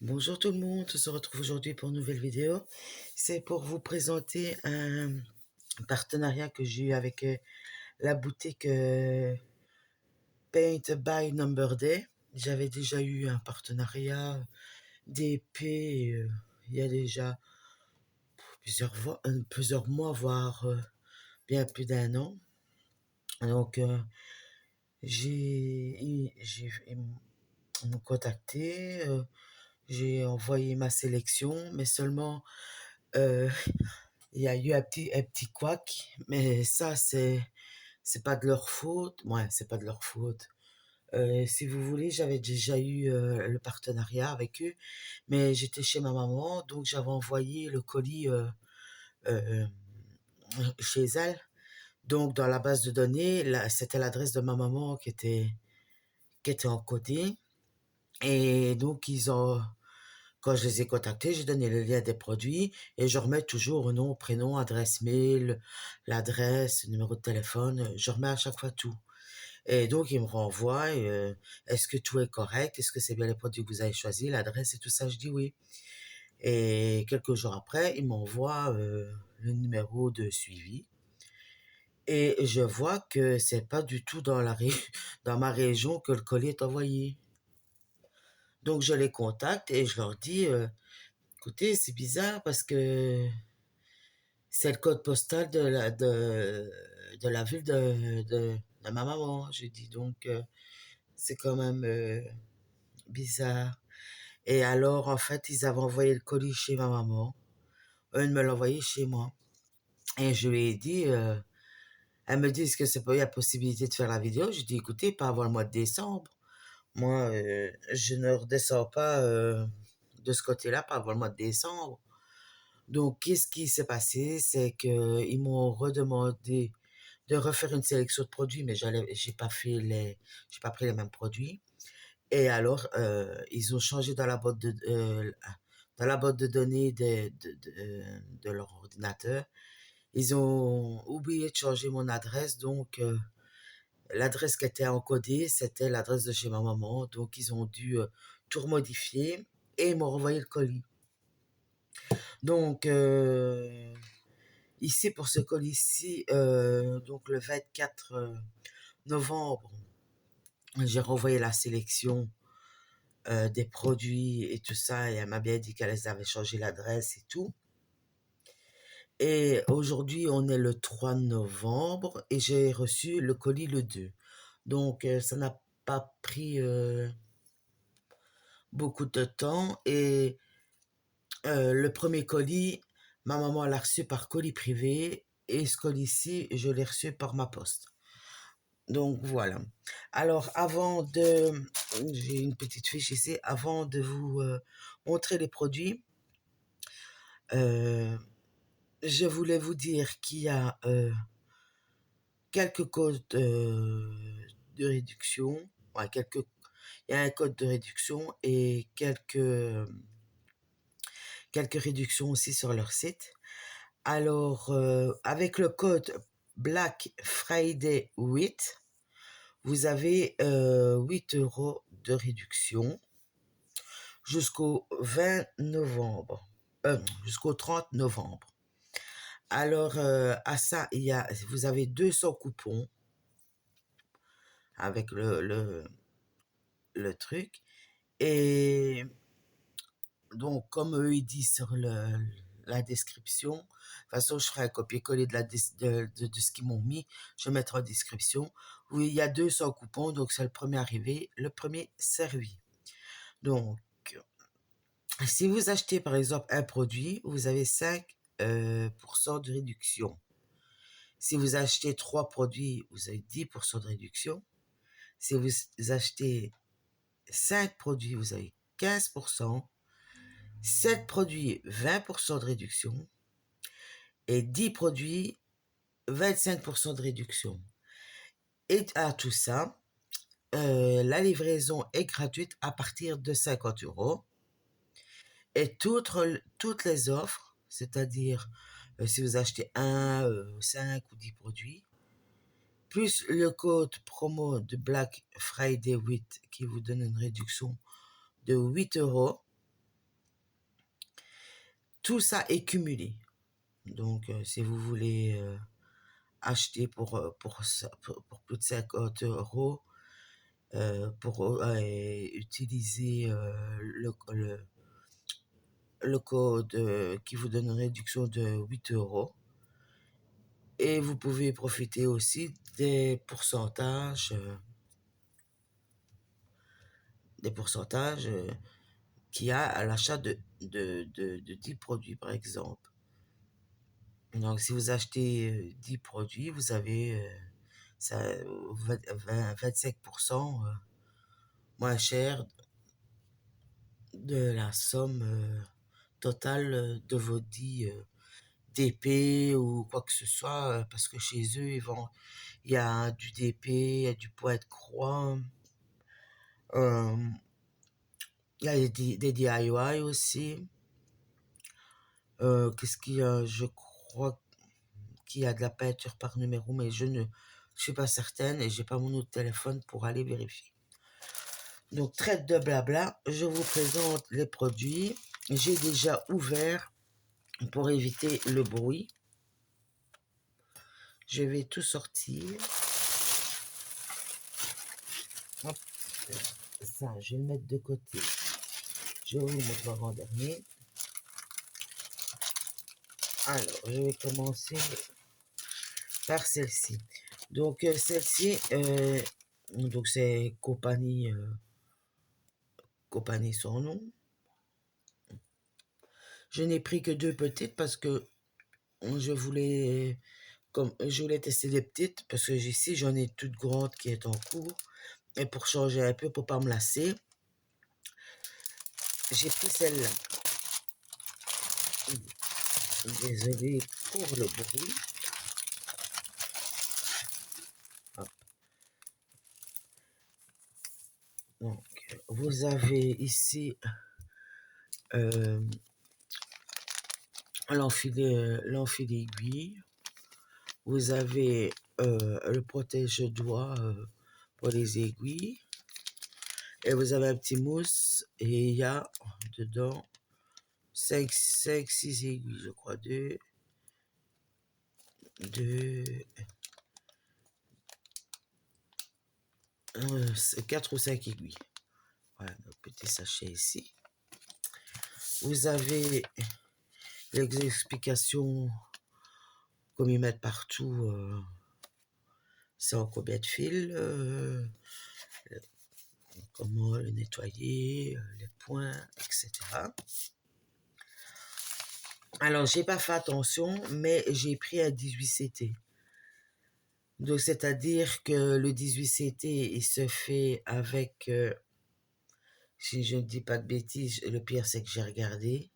Bonjour tout le monde, on se retrouve aujourd'hui pour une nouvelle vidéo. C'est pour vous présenter un partenariat que j'ai eu avec la boutique Paint by Number Day. J'avais déjà eu un partenariat d'épée il y a déjà plusieurs mois, voire bien plus d'un an. Donc ils m'ont contacté, j'ai envoyé ma sélection, mais seulement euh, il y a eu un petit couac, mais ça, c'est pas de leur faute. Ouais, c'est pas de leur faute. Si vous voulez, j'avais déjà eu le partenariat avec eux, mais j'étais chez ma maman, donc j'avais envoyé le colis euh, chez elle. Donc, dans la base de données, c'était l'adresse de ma maman qui était encodée. Et donc, quand je les ai contactés, j'ai donné le lien des produits et je remets toujours nom, prénom, adresse mail, l'adresse, numéro de téléphone. Je remets à chaque fois tout. Et donc, ils me renvoient, est-ce que tout est correct? Est-ce que c'est bien les produits que vous avez choisis, l'adresse et tout ça? Je dis oui. Et quelques jours après, ils m'envoient le numéro de suivi. Et je vois que c'est pas du tout dans ma région que le colis est envoyé. Donc, je les contacte et je leur dis, écoutez, c'est bizarre parce que c'est le code postal de la ville de ma maman. J'ai dit donc, c'est quand même bizarre. Et alors, en fait, ils avaient envoyé le colis chez ma maman. Eux, ils me l'ont envoyé chez moi. Et je lui ai dit, elle me dit, est-ce que c'est pas, il y a possibilité de faire la vidéo? Je dis, écoutez, pas avant le mois de décembre. Moi, je ne redescends pas de ce côté-là, pas avant le mois de décembre. Donc, qu'est-ce qui s'est passé? C'est qu'ils m'ont redemandé de refaire une sélection de produits, mais j'ai pas pris les mêmes produits. Et alors, ils ont changé dans la boîte de données de leur ordinateur. Ils ont oublié de changer mon adresse, donc l'adresse qui était encodée, c'était l'adresse de chez ma maman. Donc, ils ont dû tout remodifier et ils m'ont renvoyé le colis. Donc, ici, pour ce colis-ci, donc le 24 novembre, j'ai renvoyé la sélection des produits et tout ça, et elle m'a bien dit qu'elle avait changé l'adresse et tout. Et aujourd'hui, on est le 3 novembre et j'ai reçu le colis le 2. Donc, ça n'a pas pris beaucoup de temps. Et le premier colis, ma maman l'a reçu par colis privé et ce colis-ci, je l'ai reçu par ma poste. Donc voilà. Alors j'ai une petite fiche ici, avant de vous montrer les produits, euh, je voulais vous dire qu'il y a quelques codes de réduction. Ouais, il y a un code de réduction et quelques réductions aussi sur leur site. Alors, avec le code Black Friday 8, vous avez 8 euros de réduction jusqu'au 20 novembre, jusqu'au 30 novembre. Alors, à ça, vous avez 200 coupons avec le truc. Et donc, comme eux, ils disent sur la description, de toute façon, je ferai un copier-coller de ce qu'ils m'ont mis. Je mettrai en description. Oui, il y a 200 coupons, donc c'est le premier arrivé, le premier servi. Donc, si vous achetez par exemple un produit, vous avez 5% de réduction. Si vous achetez 3 produits, vous avez 10% de réduction. Si vous achetez 5 produits, vous avez 15%. 7 produits, 20% de réduction. Et 10 produits, 25% de réduction. Et à tout ça, la livraison est gratuite à partir de 50 euros. Et toutes les offres, c'est-à-dire si vous achetez 5 ou 10 produits, plus le code promo de Black Friday 8 qui vous donne une réduction de 8 euros, tout ça est cumulé. Donc, si vous voulez acheter pour plus de 50 euros, pour utiliser le code qui vous donne une réduction de 8 euros. Et vous pouvez profiter aussi des pourcentages qu'il y a à l'achat de 10 produits, par exemple. Donc, si vous achetez 10 produits, vous avez 25% moins cher de la somme totale de vos 10 DP ou quoi que ce soit, parce que chez eux, il y a du DP, il y a du Poète-Croix, il y a des DIY aussi. Qu'est-ce qu'il y a? Je crois qu'il y a de la peinture par numéro, mais je ne suis pas certaine et j'ai pas mon autre téléphone pour aller vérifier. Donc, trêve de blabla, je vous présente les produits. J'ai déjà ouvert pour éviter le bruit. Je vais tout sortir. Hop. Ça, je vais le mettre de côté. Je vais vous montrer en dernier. Alors, je vais commencer par celle-ci. Donc, celle-ci, donc c'est Compagnie sans nom. Je n'ai pris que 2 petites parce que je voulais tester des petites parce que ici j'en ai toute grande qui est en cours et pour changer un peu, pour pas me lasser, j'ai pris celle-là. Désolé pour le bruit. Hop. Donc, vous avez ici l'enfilet aiguille. Vous avez le protège-doigts pour les aiguilles. Et vous avez un petit mousse et il y a dedans 6 aiguilles, je crois. 4 ou 5 aiguilles. Voilà, notre petit sachet ici. Vous avez les explications comme ils mettent partout. C'est en combien de fils, comment le nettoyer, les points, etc. Alors, j'ai pas fait attention, mais j'ai pris un 18CT. Donc, c'est-à-dire que le 18CT, il se fait avec, si je ne dis pas de bêtises, le pire c'est que j'ai regardé,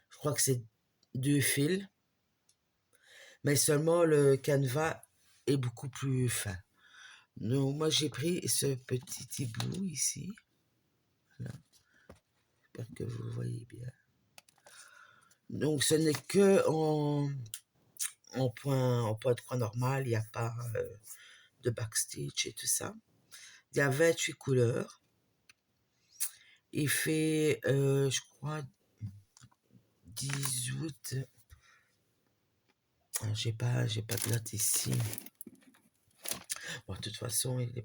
je crois que c'est 2 fils, mais seulement le canevas est beaucoup plus fin. Donc, moi, j'ai pris ce petit hibou ici. Voilà. J'espère que vous voyez bien. Donc, ce n'est que en point de croix normal, il n'y a pas de backstitch et tout ça. Il y a 28 couleurs. Il fait, je crois, 18. J'ai pas de date ici. Bon, de toute façon, il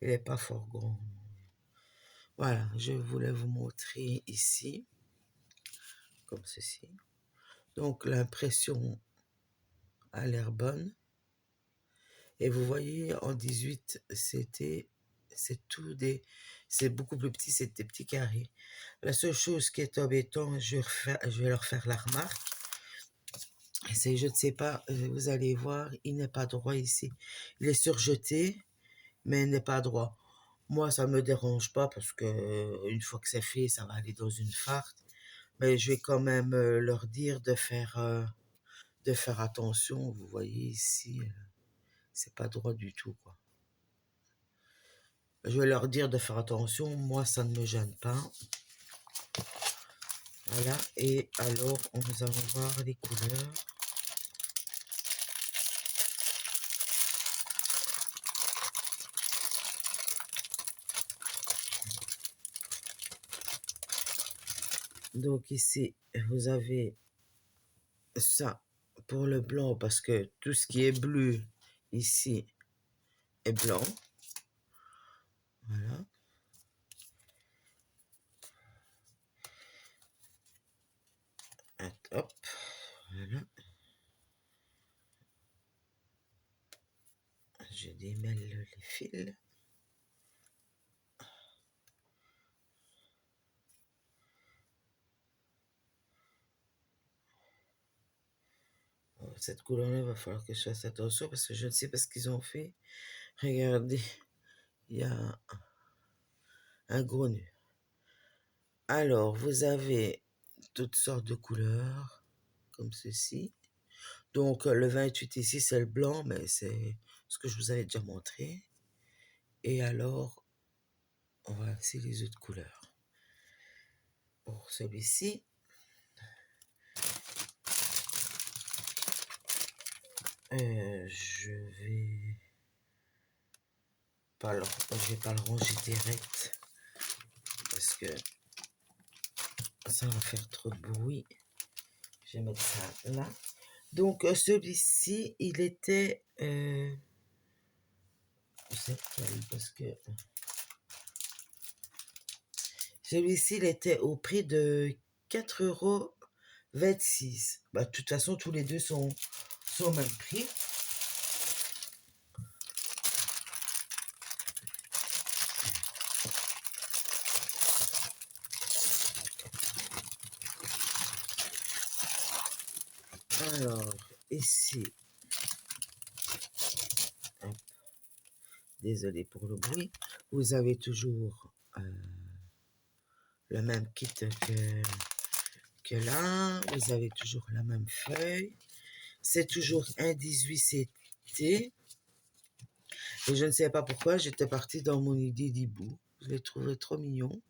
est pas fort grand. Voilà, je voulais vous montrer ici, comme ceci. Donc, l'impression a l'air bonne. Et vous voyez, en 18, c'est beaucoup plus petit, c'est des petits carrés. La seule chose qui est embêtante, je vais leur faire la remarque, c'est, je ne sais pas, vous allez voir, il n'est pas droit ici. Il est surjeté, mais il n'est pas droit. Moi, ça me dérange pas parce que une fois que c'est fait, ça va aller dans une farte. Mais je vais quand même leur dire de faire attention. Vous voyez ici, c'est pas droit du tout, quoi. Je vais leur dire de faire attention. Moi, ça ne me gêne pas. Voilà. Et alors, nous allons voir les couleurs. Donc ici, vous avez ça pour le blanc parce que tout ce qui est bleu ici est blanc. Voilà. Hop, voilà. Je démêle les fils. Cette couleur-là, il va falloir que je fasse attention parce que je ne sais pas ce qu'ils ont fait. Regardez, il y a un gros nœud. Alors, vous avez toutes sortes de couleurs, comme ceci. Donc, le 28 ici, c'est le blanc, mais c'est ce que je vous avais déjà montré. Et alors, voici les autres couleurs. Pour celui-ci, je vais pas le, je vais pas le ranger direct parce que ça va faire trop de bruit. Je vais mettre ça là. Donc, celui-ci, il était... parce que... Celui-ci, il était au prix de 4,26 €. Bah, de toute façon, tous les deux sont au même prix. Alors, ici... Hop, désolé pour le bruit. Vous avez toujours le même kit que là. Vous avez toujours la même feuille. C'est toujours un 18CT. Et je ne sais pas pourquoi, j'étais partie dans mon idée d'hibou. Je l'ai trouvé trop mignon.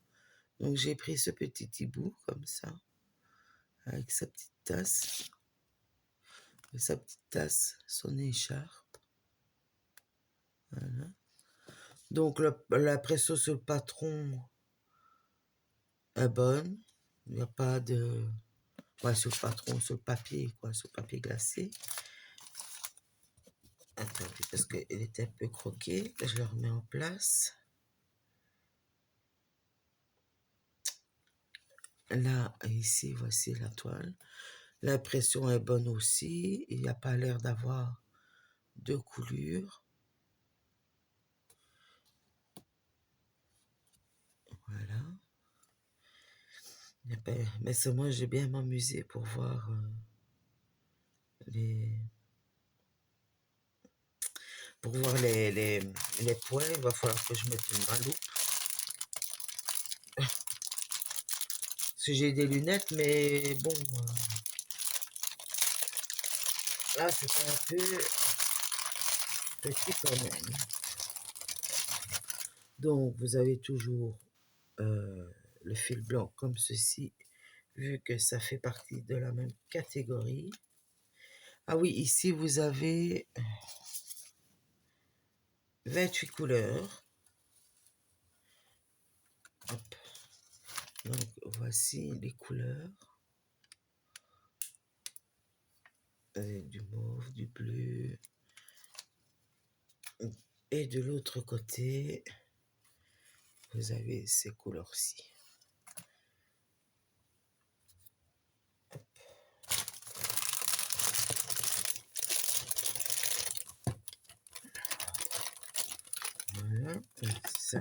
Donc j'ai pris ce petit hibou comme ça, avec sa petite tasse. Et sa petite tasse, son écharpe. Voilà. Donc la pression sur le patron est bonne. Il n'y a pas de... Ouais, sur le patron, sur le papier, quoi, sur le papier glacé. Attendez, parce qu'il était un peu croqué. Je le remets en place. Là, ici, voici la toile. L'impression est bonne aussi. Il n'y a pas l'air d'avoir de coulure. Voilà. Mais c'est moi, j'ai bien m'amusé pour voir les... Pour voir les points. Il va falloir que je mette une loupe. Parce que j'ai des lunettes, mais bon... là, c'est un peu petit quand même. Donc, vous avez toujours le fil blanc comme ceci, vu que ça fait partie de la même catégorie. Ah oui, ici, vous avez 28 couleurs. Hop. Donc, voici les couleurs. Du mauve, du bleu. Et de l'autre côté, vous avez ces couleurs-ci. Voilà, ça,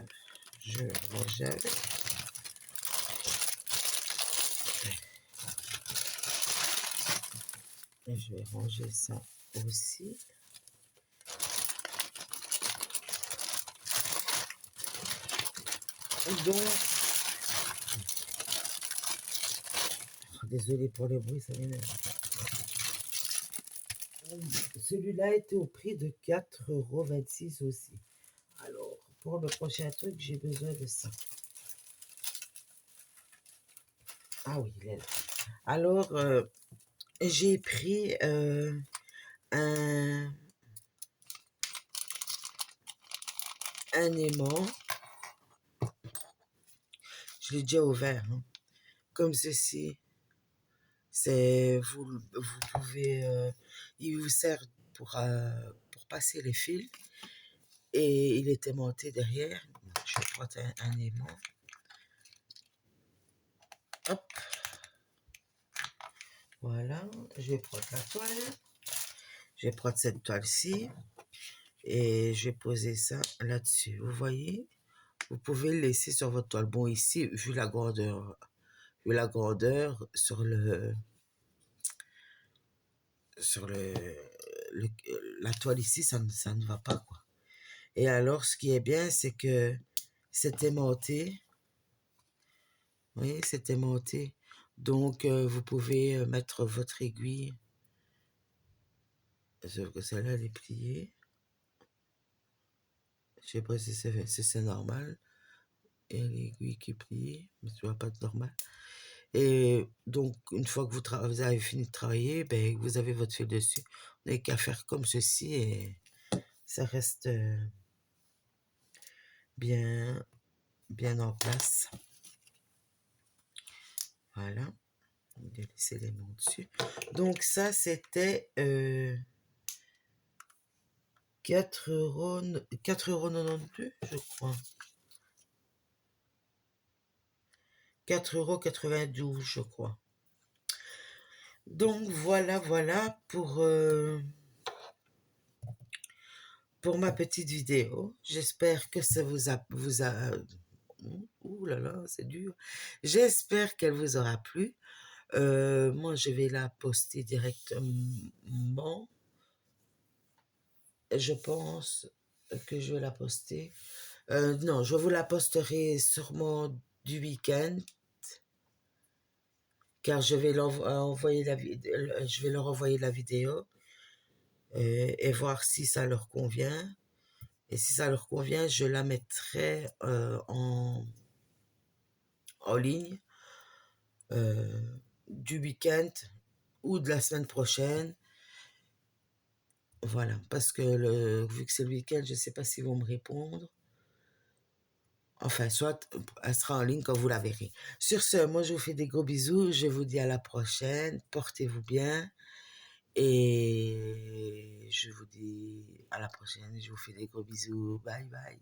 je range avec. Et je vais ranger ça aussi. Donc, désolé pour le bruit, ça m'énerve. Celui-là était au prix de 4,26 € aussi. Alors, pour le prochain truc, j'ai besoin de ça. Ah oui, il est là. Alors, j'ai pris un aimant. Je l'ai déjà ouvert. Hein. comme ceci. C'est, vous pouvez, il vous sert pour passer les fils et il est aimanté derrière. Je vais prendre un aimant. Hop, voilà, je vais prendre la toile. Je vais prendre cette toile-ci et je vais poser ça là-dessus. Vous voyez? Vous pouvez le laisser sur votre toile. Bon, ici, vu la grandeur sur la toile ici, ça ne va pas, quoi. Et alors, ce qui est bien, c'est que c'est aimanté. Vous voyez, c'est aimanté. Donc, vous pouvez mettre votre aiguille. Sauf que celle-là, elle est pliée. Je sais pas si c'est normal. Et l'aiguille qui est pliée, mais ça va pas être normal. Et donc, une fois que vous avez fini de travailler, ben, vous avez votre fil dessus. Vous n'avez qu'à faire comme ceci et ça reste bien, bien en place. Voilà. On va laisser les noms dessus. Donc, ça, c'était 4,92 €, je crois. 4,92 €, je crois. Donc, voilà pour ma petite vidéo. J'espère que ça vous a ouh là là, c'est dur. J'espère qu'elle vous aura plu. Moi, je vais la poster directement. Je pense que je vais la poster. Non, je vous la posterai sûrement du week-end, car je vais je vais leur envoyer la vidéo et voir si ça leur convient. Et si ça leur convient, je la mettrai en ligne du week-end ou de la semaine prochaine. Voilà, parce que vu que c'est le week-end, je ne sais pas s'ils vont me répondre. Enfin, soit elle sera en ligne quand vous la verrez. Sur ce, moi je vous fais des gros bisous. Je vous dis à la prochaine. Portez-vous bien. Et je vous dis à la prochaine. Je vous fais des gros bisous. Bye bye.